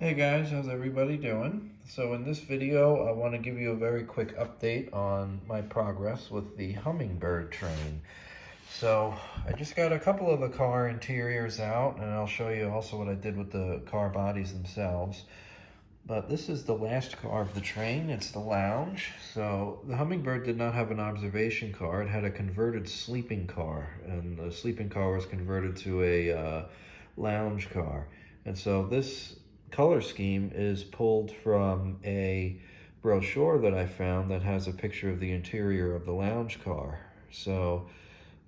Hey guys, how's everybody doing? So in this video, I want to give you a very quick update on my progress with the Hummingbird train. So I just got a couple of the car interiors out, and I'll show you also what I did with the car bodies themselves. But this is the last car of the train. It's the lounge. So the Hummingbird did not have an observation car. It had a converted sleeping car, and the sleeping car was converted to a lounge car. And so this color scheme is pulled from a brochure that I found that has a picture of the interior of the lounge car. So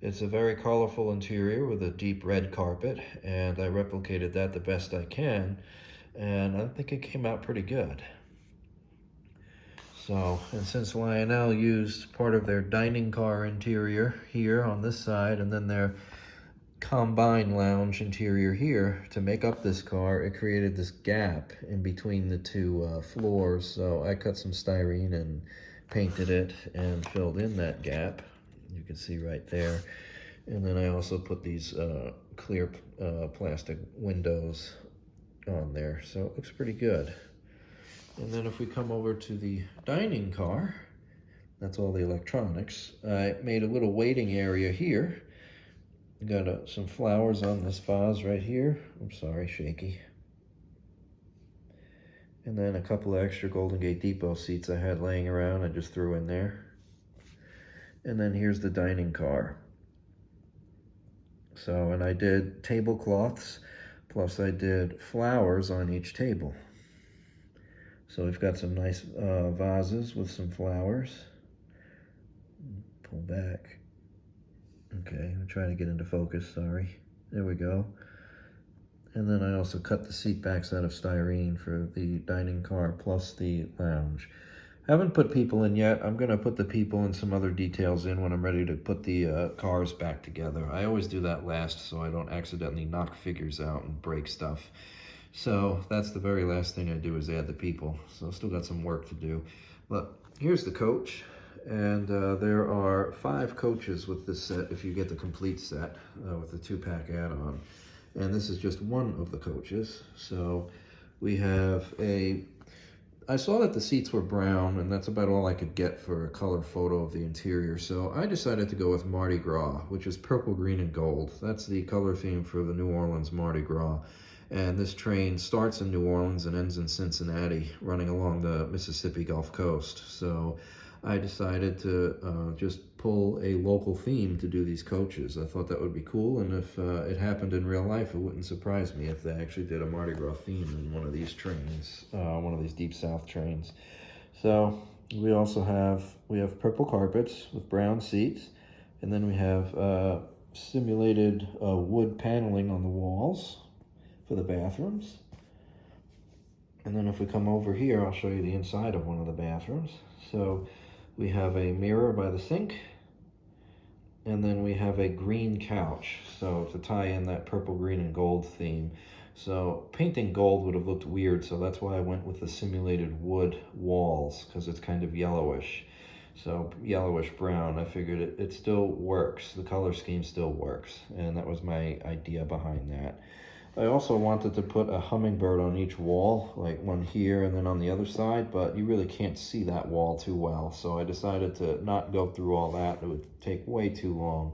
it's a very colorful interior with a deep red carpet, and I replicated that the best I can, and I think it came out pretty good. So, and since Lionel used part of their dining car interior here on this side, and then their combined lounge interior here to make up this car, it created this gap in between the two floors. So I cut some styrene and painted it and filled in that gap. You can see right there. And then I also put these clear plastic windows on there. So it looks pretty good. And then if we come over to the dining car, that's all the electronics. I made a little waiting area here. Got some flowers on this vase right here. I'm sorry, shaky. And then a couple of extra Golden Gate Depot seats I had laying around, I just threw in there. And then here's the dining car. So, and I did tablecloths, plus I did flowers on each table. So we've got some nice vases with some flowers. Pull back. Okay, I'm trying to get into focus, sorry. There we go. And then I also cut the seat backs out of styrene for the dining car plus the lounge. Haven't put people in yet. I'm gonna put the people and some other details in when I'm ready to put the cars back together. I always do that last so I don't accidentally knock figures out and break stuff. So that's the very last thing I do is add the people. So I've still got some work to do. But here's the coach. And there are 5 coaches with this set if you get the complete set with the 2-pack add-on. And this is just one of the coaches. So we have I saw that the seats were brown, and that's about all I could get for a color photo of the interior. So I decided to go with Mardi Gras, which is purple, green, and gold. That's the color theme for the New Orleans Mardi Gras. And this train starts in New Orleans and ends in Cincinnati, running along the Mississippi Gulf Coast. So I decided to just pull a local theme to do these coaches. I thought that would be cool, and if it happened in real life, it wouldn't surprise me if they actually did a Mardi Gras theme in one of these trains, one of these Deep South trains. So we also have purple carpets with brown seats, and then we have simulated wood paneling on the walls for the bathrooms. And then if we come over here, I'll show you the inside of one of the bathrooms. So we have a mirror by the sink, and then we have a green couch, so to tie in that purple, green, and gold theme. So painting gold would have looked weird, so that's why I went with the simulated wood walls, because it's kind of yellowish. So yellowish brown, I figured it still works. The color scheme still works, and that was my idea behind that. I also wanted to put a hummingbird on each wall, like one here and then on the other side, but you really can't see that wall too well, so I decided to not go through all that. It would take way too long.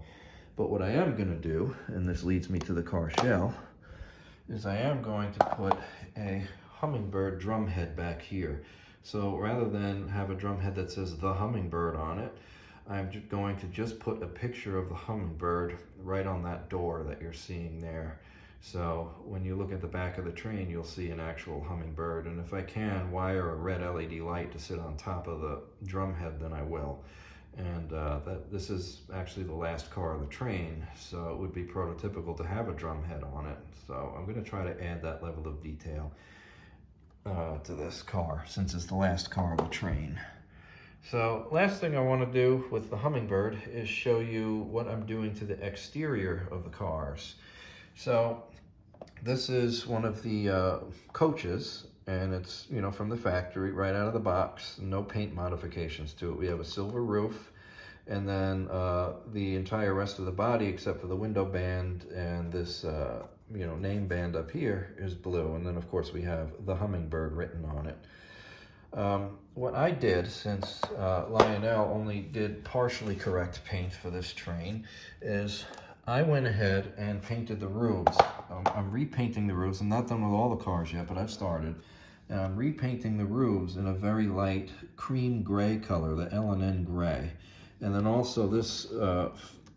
But what I am going to do, and this leads me to the car shell, is I am going to put a hummingbird drum head back here. So rather than have a drum head that says the hummingbird on it, I'm going to just put a picture of the hummingbird right on that door that you're seeing there. So when you look at the back of the train, you'll see an actual hummingbird. And if I can wire a red LED light to sit on top of the drum head, then I will. And this is actually the last car of the train, so it would be prototypical to have a drum head on it. So I'm going to try to add that level of detail to this car, since it's the last car of the train. So last thing I want to do with the hummingbird is show you what I'm doing to the exterior of the cars. So this is one of the coaches, and it's, from the factory right out of the box. No paint modifications to it. We have a silver roof, And then the entire rest of the body, except for the window band and this name band up here, is blue. And then of course we have the Hummingbird written on it. What I did, since Lionel only did partially correct paint for this train, is I went ahead and painted the roofs. I'm repainting the roofs. I'm not done with all the cars yet, but I've started. And I'm repainting the roofs in a very light cream gray color, the L&N gray. And then also this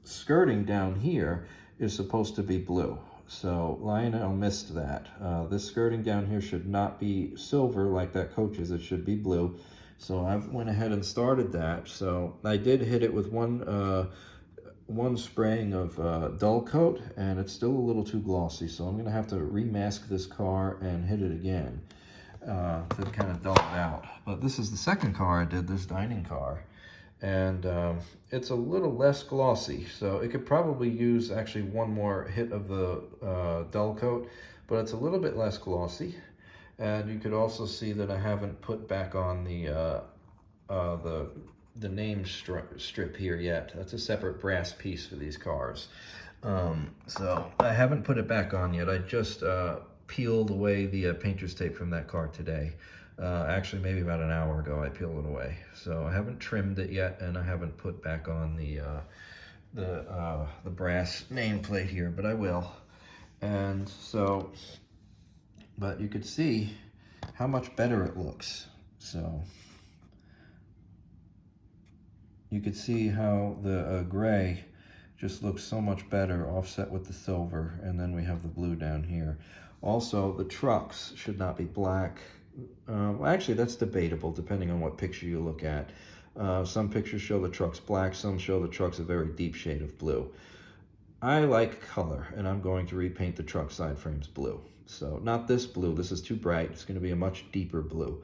skirting down here is supposed to be blue. So Lionel missed that. This skirting down here should not be silver like that coach's. It should be blue. So I went ahead and started that. So I did hit it with one spraying of dull coat, and it's still a little too glossy. So I'm gonna have to remask this car and hit it again to kind of dull it out. But this is the second car I did, this dining car. And it's a little less glossy, so it could probably use actually one more hit of the dull coat, but it's a little bit less glossy. And you could also see that I haven't put back on the name strip here yet. That's a separate brass piece for these cars. So I haven't put it back on yet. I just peeled away the painter's tape from that car today. Actually, maybe about an hour ago, I peeled it away. So I haven't trimmed it yet, and I haven't put back on the brass nameplate here, but I will. And so, but you could see how much better it looks. So you could see how the gray just looks so much better offset with the silver, and then we have the blue down here. Also, the trucks should not be black. Well, actually, that's debatable depending on what picture you look at. Some pictures show the trucks black, some show the trucks a very deep shade of blue. I like color, and I'm going to repaint the truck side frames blue. So not this blue, this is too bright. It's going to be a much deeper blue,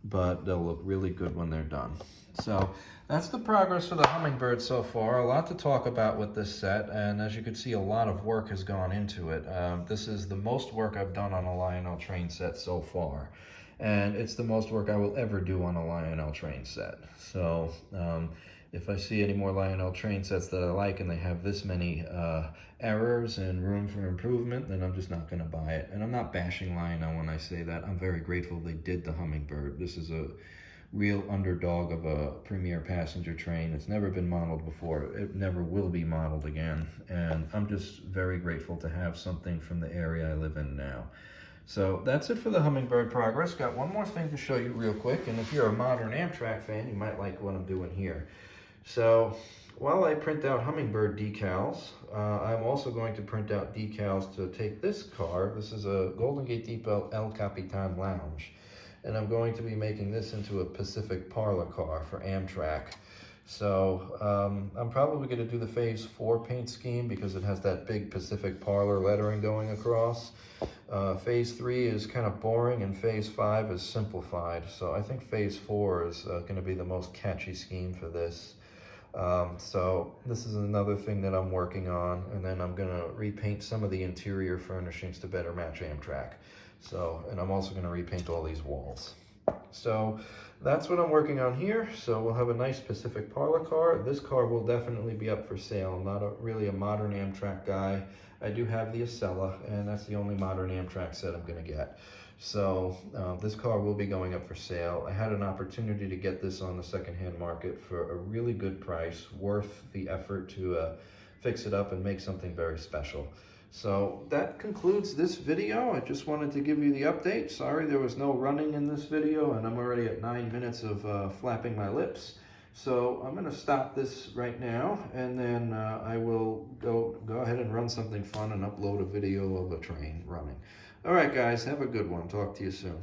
but they'll look really good when they're done. So that's the progress for the Hummingbird so far. A lot to talk about with this set, and as you can see, a lot of work has gone into it. This is the most work I've done on a Lionel train set so far. And it's the most work I will ever do on a Lionel train set. So if I see any more Lionel train sets that I like and they have this many errors and room for improvement, then I'm just not going to buy it. And I'm not bashing Lionel when I say that. I'm very grateful they did the Hummingbird. This is a real underdog of a premier passenger train. It's never been modeled before. It never will be modeled again. And I'm just very grateful to have something from the area I live in now. So that's it for the Hummingbird progress. Got one more thing to show you real quick, and if you're a modern Amtrak fan, you might like what I'm doing here. So while I print out Hummingbird decals, I'm also going to print out decals to take this car. This is a Golden Gate Depot El Capitan Lounge, and I'm going to be making this into a Pacific Parlor car for Amtrak. So I'm probably going to do the Phase 4 paint scheme because it has that big Pacific Parlor lettering going across. Phase 3 is kind of boring and Phase 5 is simplified. So I think Phase 4 is going to be the most catchy scheme for this. So this is another thing that I'm working on, and then I'm going to repaint some of the interior furnishings to better match Amtrak. So, and I'm also going to repaint all these walls. So that's what I'm working on here. So we'll have a nice Pacific Parlor car. This car will definitely be up for sale. I'm not really a modern Amtrak guy. I do have the Acela, and that's the only modern Amtrak set I'm going to get. So this car will be going up for sale. I had an opportunity to get this on the secondhand market for a really good price, worth the effort to fix it up and make something very special. So that concludes this video. I just wanted to give you the update. Sorry there was no running in this video, and I'm already at 9 minutes of flapping my lips. So I'm going to stop this right now, and then I will go ahead and run something fun and upload a video of a train running. All right, guys, have a good one. Talk to you soon.